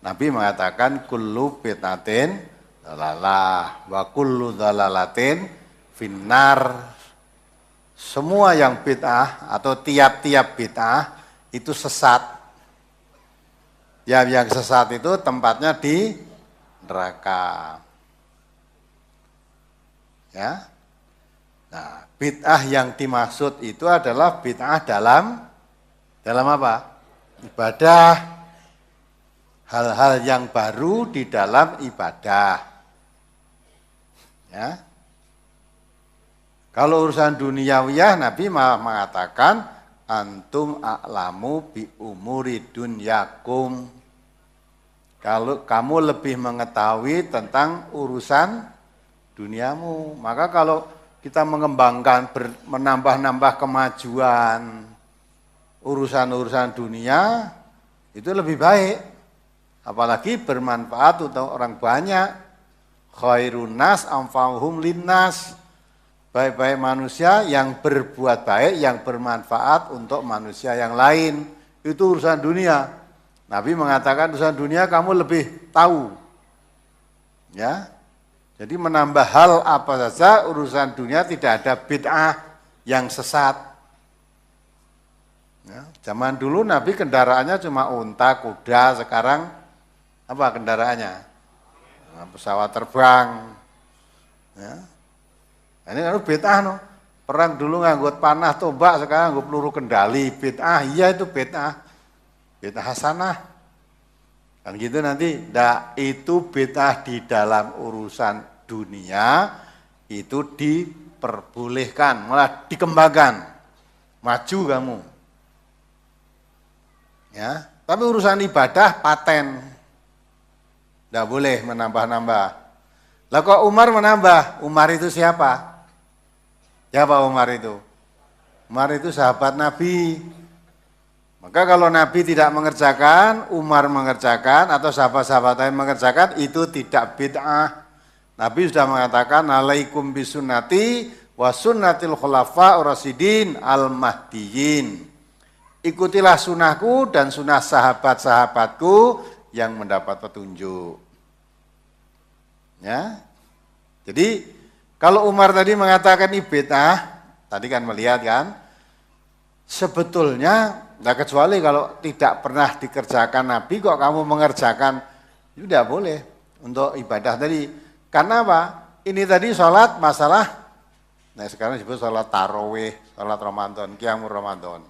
Nabi mengatakan kullu bid'atin dalalah wa kullu dalalatin finnar. Semua yang bid'ah atau tiap-tiap bid'ah itu sesat. Yang sesat itu tempatnya di neraka. Ya. Nah, bid'ah yang dimaksud itu adalah bid'ah dalam apa? Ibadah. Hal-hal yang baru di dalam ibadah. Ya. Kalau urusan duniawiyah, Nabi malah mengatakan antum a'lamu bi umuri dunyakum. Kalau kamu lebih mengetahui tentang urusan duniamu, maka kalau kita mengembangkan, menambah-nambah kemajuan urusan-urusan dunia, itu lebih baik. Apalagi bermanfaat untuk orang banyak. Khairun nas anfa'uhum linnas. Baik-baik manusia yang berbuat baik, yang bermanfaat untuk manusia yang lain. Itu urusan dunia. Nabi mengatakan urusan dunia kamu lebih tahu. Ya. Jadi menambah hal apa saja urusan dunia, tidak ada bid'ah yang sesat. Ya. Zaman dulu Nabi kendaraannya cuma unta, kuda, sekarang apa kendaraannya? Nah, pesawat terbang. Ya. Ini kan bid'ah no. Perang dulu nganggut panah tombak, sekarang nganggut peluru kendali. Bid'ah, iya itu bid'ah. Bid'ah hasanah. Kan gitu nanti. Nah, itu bid'ah di dalam urusan dunia itu diperbolehkan, malah dikembangkan. Maju kamu. Ya, tapi urusan ibadah paten. Tidak boleh menambah-nambah. Lah kok Umar menambah? Umar itu siapa? Siapa Umar itu? Umar itu sahabat Nabi. Maka kalau Nabi tidak mengerjakan, Umar mengerjakan, atau sahabat-sahabat lain mengerjakan, itu tidak bid'ah. Nabi sudah mengatakan, alaikum bisunnati wa sunnatil khulafa ur-rasyidin al-mahdiyyin. Ikutilah sunnahku dan sunnah sahabat-sahabatku yang mendapat petunjuk. Ya. Jadi kalau Umar tadi mengatakan ini bid'ah, tadi kan melihat kan, sebetulnya, nah kecuali kalau tidak pernah dikerjakan Nabi, kok kamu mengerjakan, itu tidak boleh untuk ibadah tadi. Karena apa? Ini tadi sholat masalah, nah sekarang disebut sholat tarawih, sholat Ramadan, qiyamul Ramadan.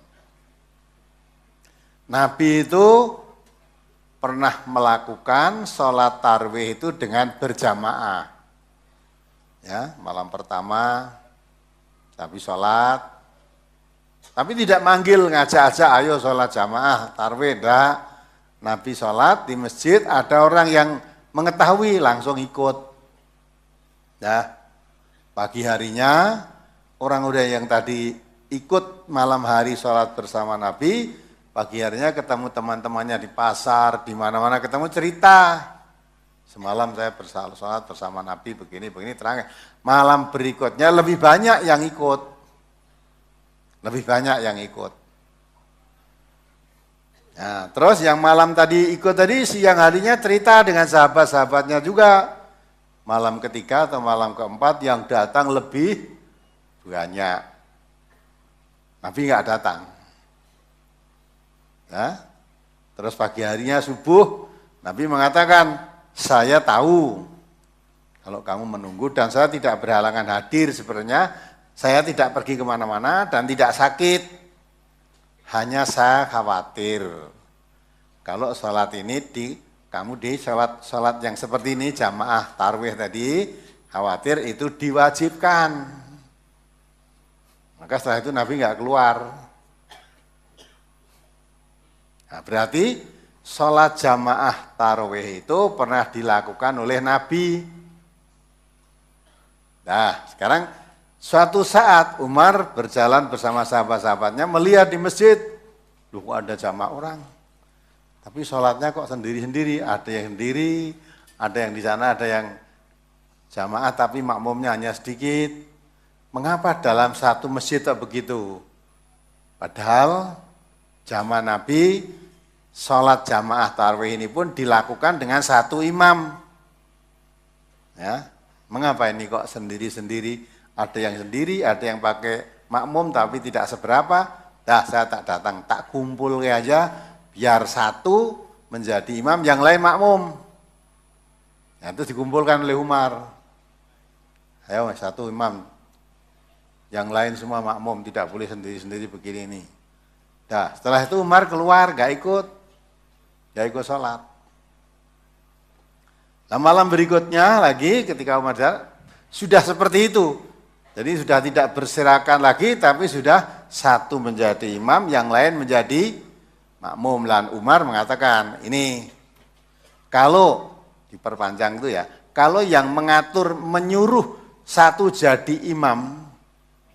Nabi itu pernah melakukan sholat tarawih itu dengan berjamaah. Ya, malam pertama Nabi sholat, tapi tidak manggil ngajak-ajak ayo sholat jamaah tarawih, enggak. Nabi sholat di masjid, ada orang yang mengetahui langsung ikut. Ya, pagi harinya orang udah yang tadi ikut malam hari sholat bersama Nabi, pagi harinya ketemu teman-temannya di pasar, di mana-mana ketemu cerita. Semalam saya bersalat bersama Nabi begini terang. Malam berikutnya lebih banyak yang ikut. Lebih banyak yang ikut. Nah, terus yang malam tadi ikut tadi, siang harinya cerita dengan sahabat-sahabatnya juga. Malam ketiga atau malam keempat yang datang lebih banyak. Nabi nggak datang. Nah, terus pagi harinya subuh, Nabi mengatakan, saya tahu kalau kamu menunggu dan saya tidak berhalangan hadir sebenarnya, saya tidak pergi kemana-mana dan tidak sakit, hanya saya khawatir kalau sholat ini kamu di sholat yang seperti ini jamaah tarawih tadi, khawatir itu diwajibkan. Maka setelah itu Nabi nggak keluar. Nah, berarti sholat jamaah tarawih itu pernah dilakukan oleh Nabi. Nah, sekarang suatu saat Umar berjalan bersama sahabat-sahabatnya melihat di masjid, loh kok ada jamaah orang. Tapi sholatnya kok sendiri-sendiri, ada yang sendiri, ada yang di sana, ada yang jamaah tapi makmumnya hanya sedikit. Mengapa dalam satu masjid begitu? Padahal zaman Nabi sholat jamaah tarawih ini pun dilakukan dengan satu imam. Ya, mengapa ini kok sendiri-sendiri? Ada yang sendiri, ada yang pakai makmum tapi tidak seberapa. Dah saya tak datang, tak kumpul aja biar satu menjadi imam, yang lain makmum. Nah, itu dikumpulkan oleh Umar. Ayo satu imam, yang lain semua makmum, tidak boleh sendiri-sendiri begini ini. Dah, setelah itu Umar keluar, gak ikut sholat. Nah, malam berikutnya lagi ketika Umar sudah seperti itu. Jadi sudah tidak berserakan lagi, tapi sudah satu menjadi imam, yang lain menjadi makmum. Dan Umar mengatakan, ini kalau diperpanjang itu ya, kalau yang mengatur menyuruh satu jadi imam,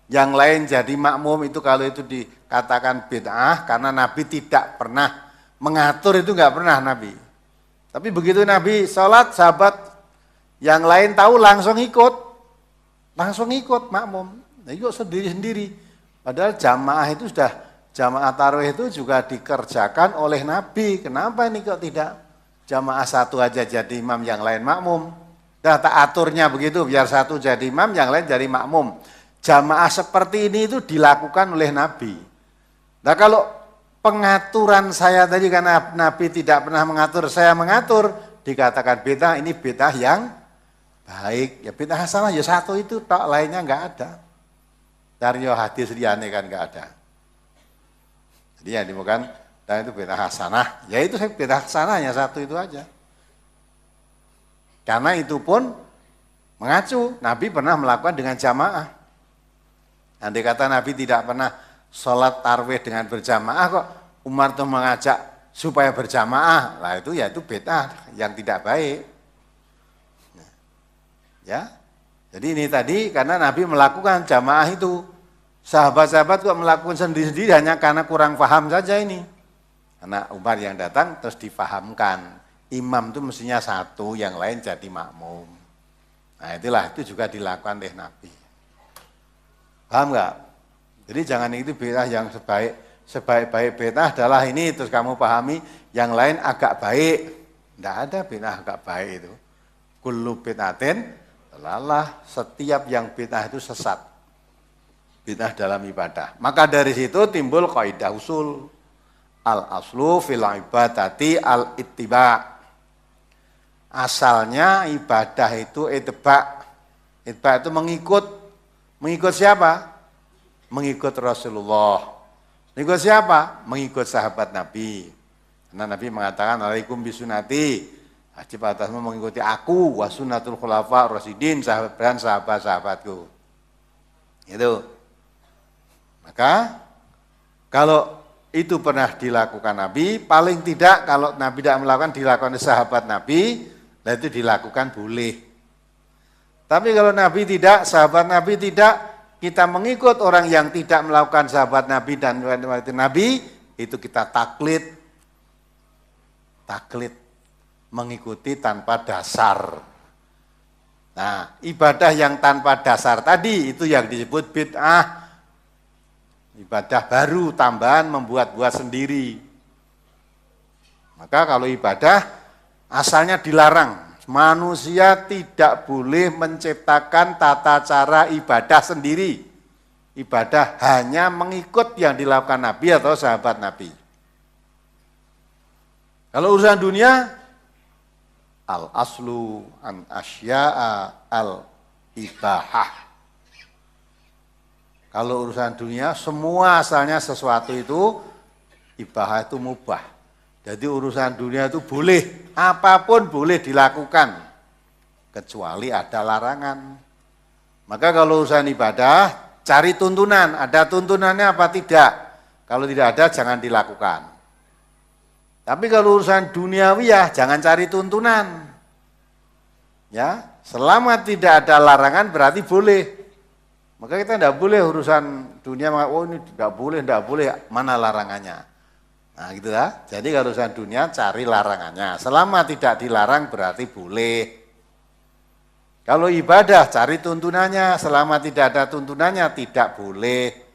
yang lain jadi makmum, itu kalau itu dikatakan bid'ah, karena Nabi tidak pernah mengatur, itu enggak pernah Nabi. Tapi begitu Nabi sholat, sahabat yang lain tahu langsung ikut makmum. Nah, ikut sendiri-sendiri. Padahal jamaah itu sudah, jamaah tarawih itu juga dikerjakan oleh Nabi. Kenapa ini kok tidak jamaah satu aja jadi imam, yang lain makmum? Dah tak aturnya begitu, biar satu jadi imam, yang lain jadi makmum. Jamaah seperti ini itu dilakukan oleh Nabi. Nah, kalau pengaturan saya tadi karena Nabi tidak pernah mengatur, saya mengatur, dikatakan bid'ah, ini bid'ah yang baik. Ya bid'ah hasanah ya satu itu, tak lainnya enggak ada. Dari hadis liyane kan enggak ada. Jadi yang dimakan dan itu bid'ah hasanah, ya itu bid'ah hasanahnya satu itu aja. Karena itu pun mengacu, Nabi pernah melakukan dengan jamaah. Andai kata Nabi tidak pernah sholat tarawih dengan berjamaah, kok Umar tuh mengajak supaya berjamaah, lah itu ya itu bid'ah yang tidak baik. Ya, jadi ini tadi karena Nabi melakukan jamaah itu, sahabat-sahabat kok melakukan sendiri-sendiri hanya karena kurang paham saja ini. Karena Umar yang datang terus difahamkan, imam itu mestinya satu, yang lain jadi makmum. Nah itulah, itu juga dilakukan oleh Nabi. Paham nggak? Jadi jangan itu bid'ah yang sebaik-baik bid'ah adalah ini, terus kamu pahami yang lain agak baik. Tidak ada bid'ah agak baik itu. Kullu bid'atin dalalah, setiap yang bid'ah itu sesat. Bid'ah dalam ibadah. Maka dari situ timbul kaidah usul. Al-aslu fil ibadati al-ittiba. Asalnya ibadah itu ittiba. Ittiba itu mengikut. Mengikut siapa? Mengikut Rasulullah. Mengikut siapa? Mengikut sahabat Nabi. Karena Nabi mengatakan, alaikum bisunati, wajib atasmu mengikuti aku, wa sunnatul khulafa rasyidin, sahabat-sahabatku. Itu. Maka kalau itu pernah dilakukan Nabi, paling tidak kalau Nabi tidak melakukan, dilakukan oleh sahabat Nabi, nah itu dilakukan boleh. Tapi kalau Nabi tidak, sahabat Nabi tidak, kita mengikut orang yang tidak melakukan sahabat Nabi dan Nabi, itu kita taklid. Taklid, mengikuti tanpa dasar. Nah, ibadah yang tanpa dasar tadi, itu yang disebut bid'ah. Ibadah baru, tambahan, membuat-buat sendiri. Maka kalau ibadah, asalnya dilarang. Manusia tidak boleh menciptakan tata cara ibadah sendiri. Ibadah hanya mengikut yang dilakukan Nabi atau sahabat Nabi. Kalau urusan dunia, al-aslu an asya'a al-ibahah. Kalau urusan dunia, semua asalnya sesuatu itu, ibahah itu mubah. Jadi urusan dunia itu boleh, apapun boleh dilakukan, kecuali ada larangan. Maka kalau urusan ibadah, cari tuntunan, ada tuntunannya apa tidak. Kalau tidak ada, jangan dilakukan. Tapi kalau urusan duniawiyah, jangan cari tuntunan. Ya, selama tidak ada larangan berarti boleh. Maka kita tidak boleh urusan dunia, oh ini tidak boleh, mana larangannya. Nah gitu ya. Jadi kalau urusan dunia cari larangannya. Selama tidak dilarang berarti boleh. Kalau ibadah cari tuntunannya. Selama tidak ada tuntunannya tidak boleh.